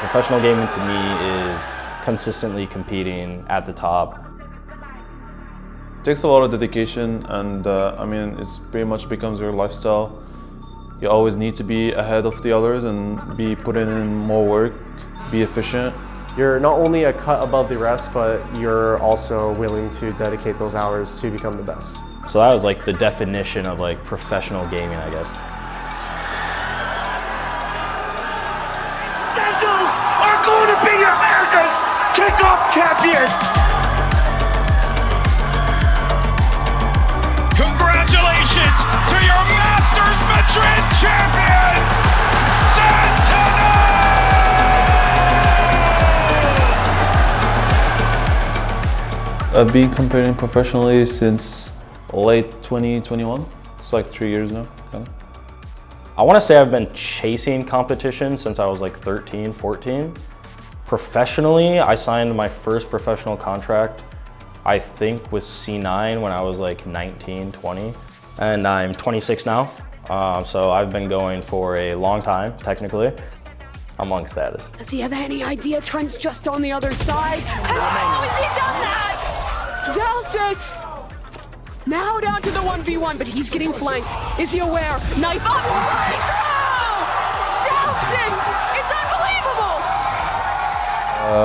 Professional gaming to me is consistently competing at the top. It takes a lot of dedication, and I mean, it's pretty much becomes your lifestyle. You always need to be ahead of the others and be putting in more work, be efficient. You're not only a cut above the rest, but you're also willing to dedicate those hours to become the best. So that was like the definition of like professional gaming, I guess. Sentinels are going to be America's kickoff champions! Congratulations to your Masters Madrid champions, Sentinels! I've been competing professionally since late 2021. It's like 3 years now, kind of. I want to say I've been chasing competition since I was like 13, 14. Professionally, I signed my first professional contract, I think, with C9 when I was like 19, 20. And I'm 26 now. So I've been going for a long time, technically. I'm on status. Does he have any idea Trent's just on the other side? How has he done that? Zalsis! Now down to the 1v1, but he's getting flanked. Is he aware? Knife up! Oh! Zalsis! It's unbelievable!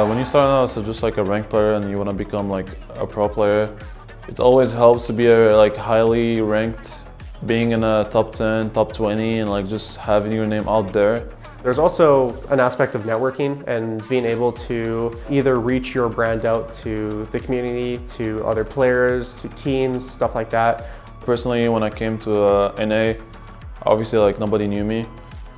When you start out as just like a ranked player and you want to become like a pro player, it always helps to be like highly ranked, being in a top 10, top 20, and like just having your name out there. There's also an aspect of networking and being able to either reach your brand out to the community, to other players, to teams, stuff like that. Personally, when I came to NA, obviously like nobody knew me.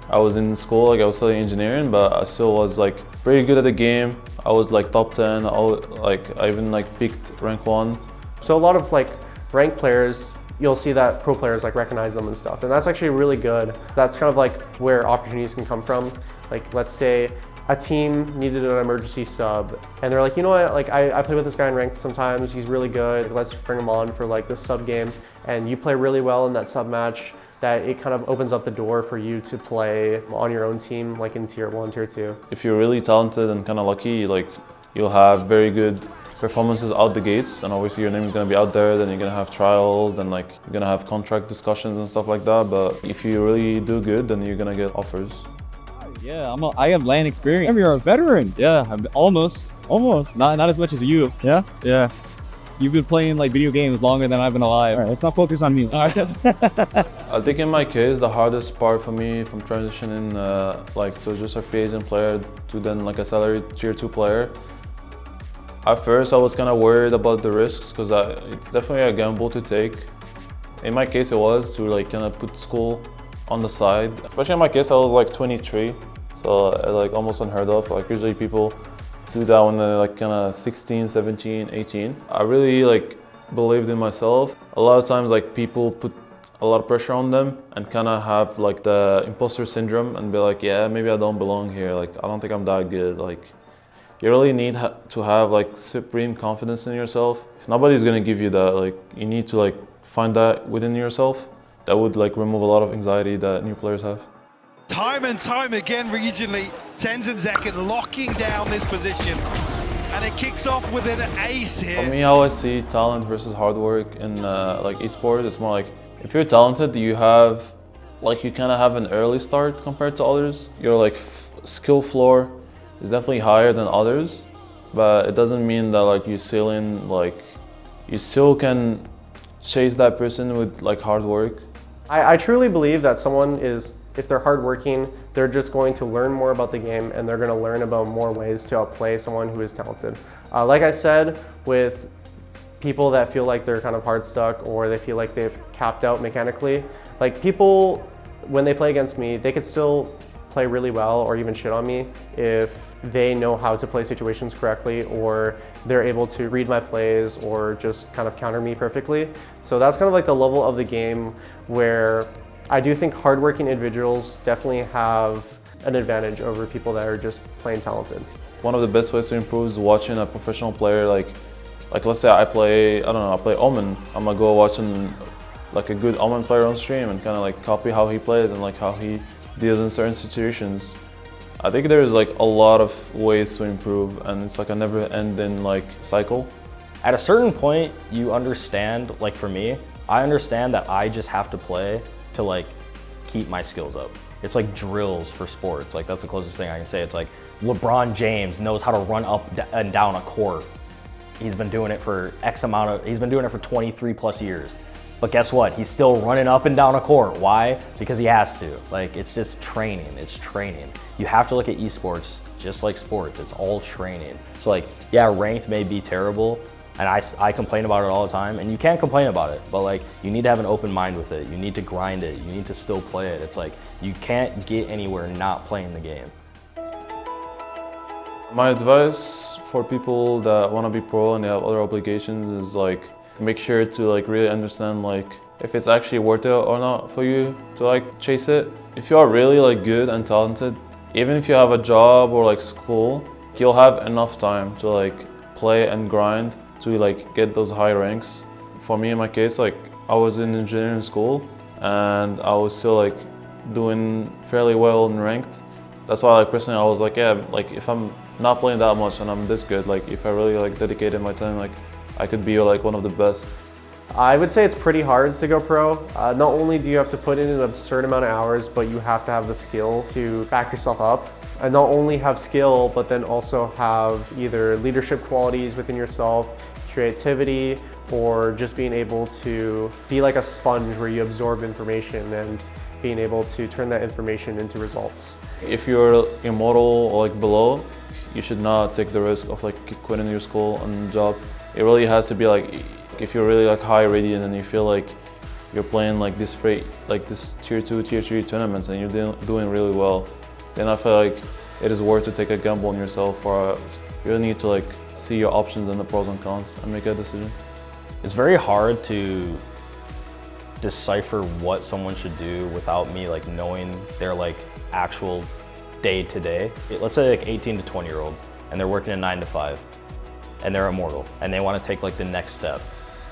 I was in school, like I was studying engineering, but I still was like pretty good at the game. I was like top 10, I even like peaked rank 1. So a lot of like ranked players, you'll see that pro players like recognize them and stuff, and that's actually really good. That's kind of like where opportunities can come from. Like let's say a team needed an emergency sub and they're like, you know what, like I play with this guy in ranked sometimes, he's really good, let's bring him on for like this sub game, and you play really well in that sub match, that it kind of opens up the door for you to play on your own team, like in tier 1, tier 2. If you're really talented and kind of lucky, like you'll have very good performances out the gates, and obviously your name is going to be out there, then you're going to have trials, then like you're going to have contract discussions and stuff like that. But if you really do good, then you're going to get offers. Yeah, I have LAN experience. You're a veteran. Yeah, I'm almost. Not as much as you. Yeah? Yeah. You've been playing like video games longer than I've been alive. All right, let's not focus on me. All right. I think in my case, the hardest part for me from transitioning like to just a free agent player to then like a salary tier 2 player. At first, I was kind of worried about the risks because it's definitely a gamble to take. In my case, it was to like kind of put school on the side. Especially in my case, I was like 23, so like almost unheard of. Like usually people do that when they're like kind of 16, 17, 18. I really like believed in myself. A lot of times like people put a lot of pressure on them and kind of have like the imposter syndrome and be like, yeah, maybe I don't belong here. Like I don't think I'm that good. Like you really need to have like supreme confidence in yourself. Nobody's gonna give you that. Like you need to like find that within yourself. That would like remove a lot of anxiety that new players have. Time and time again regionally, Tenzin Zekken locking down this position. And it kicks off with an ace here. For me, how I see talent versus hard work in like esports, it's more like if you're talented, you have like you kind of have an early start compared to others. Your like skill floor is definitely higher than others, but it doesn't mean that like you still can chase that person with like hard work. I truly believe that someone is, if they're hardworking, they're just going to learn more about the game and they're going to learn about more ways to outplay someone who is talented. Like I said, with people that feel like they're kind of hard stuck or they feel like they've capped out mechanically, like people, when they play against me, they could still play really well or even shit on me if they know how to play situations correctly, or they're able to read my plays or just kind of counter me perfectly. So that's kind of like the level of the game where I do think hardworking individuals definitely have an advantage over people that are just plain talented. One of the best ways to improve is watching a professional player like let's say I play Omen. I'm gonna go watching like a good Omen player on stream and kind of like copy how he plays and like how he deals in certain situations. I think there's like a lot of ways to improve, and it's like a never-ending like cycle. At a certain point, you understand, like for me, I understand that I just have to play to like keep my skills up. It's like drills for sports. Like that's the closest thing I can say. It's like LeBron James knows how to run up and down a court. He's been doing it for he's been doing it for 23 plus years. But guess what? He's still running up and down a court. Why? Because he has to. Like, it's just training. It's training. You have to look at esports just like sports. It's all training. So like, yeah, ranked may be terrible, and I complain about it all the time, and you can't complain about it, but like, you need to have an open mind with it. You need to grind it. You need to still play it. It's like, you can't get anywhere not playing the game. My advice for people that want to be pro and they have other obligations is like, make sure to like really understand like if it's actually worth it or not for you to like chase it. If you are really like good and talented, even if you have a job or like school, you'll have enough time to like play and grind to like get those high ranks. For me in my case, like I was in engineering school and I was still like doing fairly well in ranked. That's why like personally I was like, yeah, like if I'm not playing that much and I'm this good, like if I really like dedicated my time, like I could be like one of the best. I would say it's pretty hard to go pro. Not only do you have to put in an absurd amount of hours, but you have to have the skill to back yourself up. And not only have skill, but then also have either leadership qualities within yourself, creativity, or just being able to be like a sponge where you absorb information and being able to turn that information into results. If you're immortal or like below, you should not take the risk of like quitting your school and job. It really has to be like, if you're really like high radiant and you feel like you're playing like this tier 2, tier 3 tournaments and you're doing really well, then I feel like it is worth to take a gamble on yourself, or you really need to like see your options and the pros and cons and make a decision. It's very hard to decipher what someone should do without me like knowing their like actual day to day. Let's say like 18 to 20 year old and they're working a 9 to 5. And they're immortal and they want to take like the next step.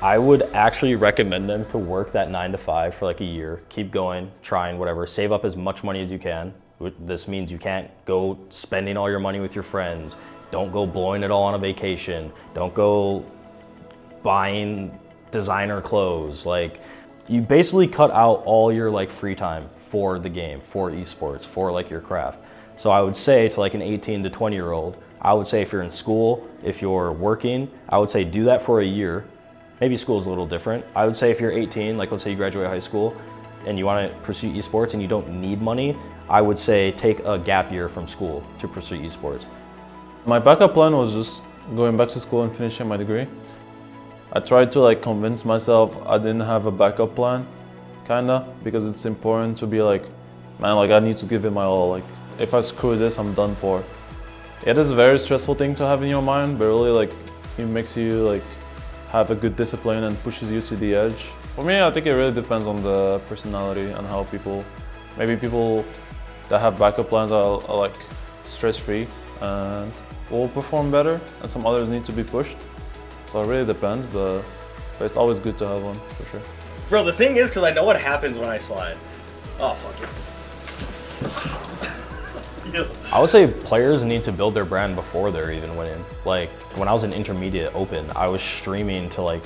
I would actually recommend them to work that 9 to 5 for like a year, keep going, trying, whatever, save up as much money as you can. This means you can't go spending all your money with your friends. Don't go blowing it all on a vacation. Don't go buying designer clothes. Like, you basically cut out all your like free time for the game, for esports, for like your craft. So I would say to like an 18 to 20 year old, I would say if you're in school, if you're working, I would say do that for a year. Maybe school is a little different. I would say if you're 18, like let's say you graduate high school and you want to pursue esports and you don't need money, I would say take a gap year from school to pursue esports. My backup plan was just going back to school and finishing my degree. I tried to like convince myself I didn't have a backup plan, kinda, because it's important to be like, man, like I need to give it my all. Like if I screw this, I'm done for. It is a very stressful thing to have in your mind, but really like it makes you like have a good discipline and pushes you to the edge. For me, I think it really depends on the personality and how maybe people that have backup plans are like stress-free and will perform better, and some others need to be pushed. So it really depends, but it's always good to have one, for sure. Bro, the thing is, because I know what happens when I slide. Oh, fuck it. I would say players need to build their brand before they're even winning. Like, when I was in intermediate open, I was streaming to like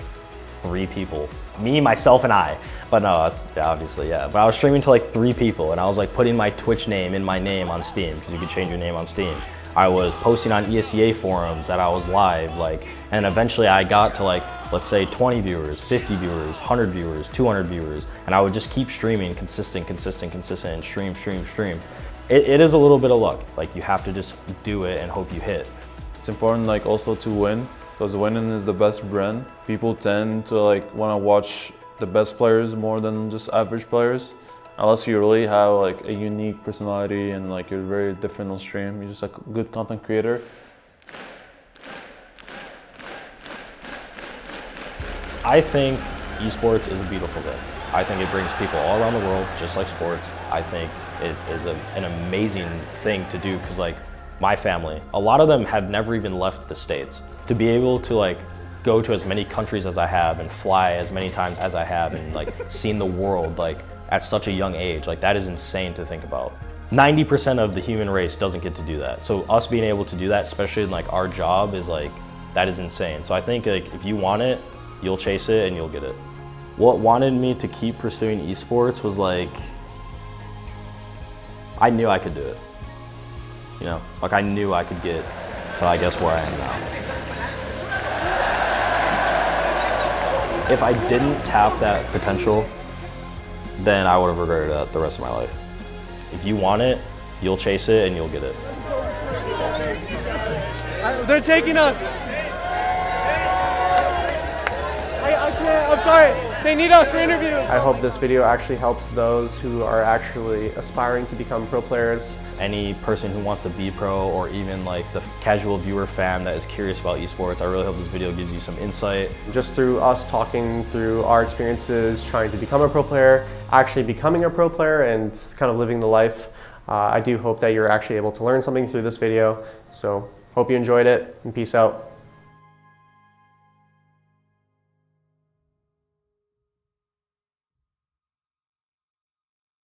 3 people. Me, myself, and I. But no, obviously, yeah. But I was streaming to like 3 people, and I was like putting my Twitch name in my name on Steam, because you could change your name on Steam. I was posting on ESEA forums that I was live, like, and eventually I got to like, let's say 20 viewers, 50 viewers, 100 viewers, 200 viewers, and I would just keep streaming consistent, and stream. It is a little bit of luck. Like, you have to just do it and hope you hit. It's important like also to win, because winning is the best brand. People tend to like want to watch the best players more than just average players. Unless you really have like a unique personality and like you're very different on stream, you're just like a good content creator. I think esports is a beautiful thing. I think it brings people all around the world, just like sports. I think it is an amazing thing to do, because like my family, a lot of them have never even left the States. To be able to like go to as many countries as I have and fly as many times as I have and like seen the world like at such a young age, like that is insane to think about. 90% of the human race doesn't get to do that. So us being able to do that, especially in like our job, is like, that is insane. So I think like if you want it, you'll chase it and you'll get it. What wanted me to keep pursuing esports was like, I knew I could do it. You know, like I knew I could get to, I guess, where I am now. If I didn't tap that potential, then I would have regretted that the rest of my life. If you want it, you'll chase it and you'll get it. They're taking us. I can't, I'm sorry. They need us for interviews. I hope this video actually helps those who are actually aspiring to become pro players. Any person who wants to be pro, or even like the casual viewer fan that is curious about esports, I really hope this video gives you some insight. Just through us talking through our experiences trying to become a pro player, actually becoming a pro player, and kind of living the life, I do hope that you're actually able to learn something through this video. So hope you enjoyed it, and peace out.